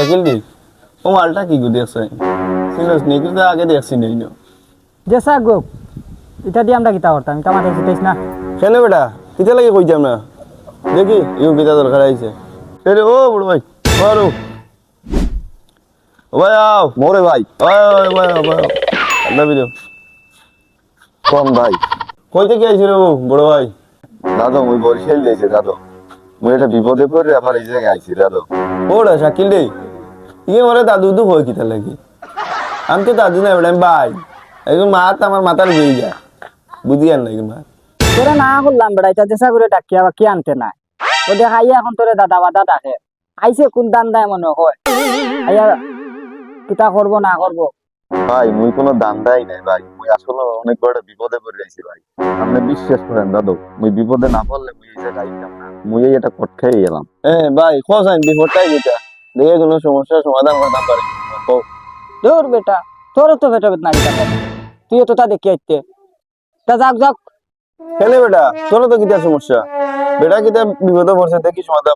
cycle দি ও মালটা কি গুদি আছে সিরিয়াস নেই কিন্তু আগে দেখছি নেই না যে সাক গো এটা দিয়ে আমরা কিতা করতাম এটা মাথায় চিতাইছ না কেন বেটা কিতা লাগে কইতাম না দেখি ইউ কিতা দরকার আইছে এরে ও বড় ভাই আরো ও ভাই আও মোরে ভাই ওই ভাই ভাই আল্লাহ বিরো কোন ভাই কই থেকে আইছিস রে বড় ভাই দাদা মুই বরিশাল যাইছি দাদা মুই এটা বিপদে পড়ে আবার এই জায়গায় আইছি দাদা ওরা শাকিল রে ইয়ে মরে দাদু দু হয় কিতা লাগে আমি তো দাদু না বেটা আমি ভাই এখন মাত আমার মাথার গই যায় বুঝি আর নাই মা তোরে না করলাম বেড়া এটা দেশা করে ডাকিয়া বা কি আনতে না ও দেখাইয়া এখন তোরে দাদা বাদা ডাকে আইছে কোন দান দেয় মনে হয় আইয়া কিতা করবো না করবো ভাই মুই কোনো দান্দাই নাই ভাই মুই আসলে অনেক বড় বিপদে পড়ে গেছি ভাই আপনি বিশ্বাস করেন দাদু মুই বিপদে না পড়লে মুই এই জায়গায় আইতাম না মুই এটা কট খেয়ে গেলাম ভাই খোঁজ আইন বিপদটাই যেটা দেখে কোনো সমস্যার সমাধান করতে পারে দূর বেটা তোরও তো বেটা বেদ না কিতা কর তুইও তো তা দেখি আইতে তা যাক যাক কেন বেটা তোর তো কিতা সমস্যা বেটা কিতা বিপদে পড়ছে দেখি সমাধান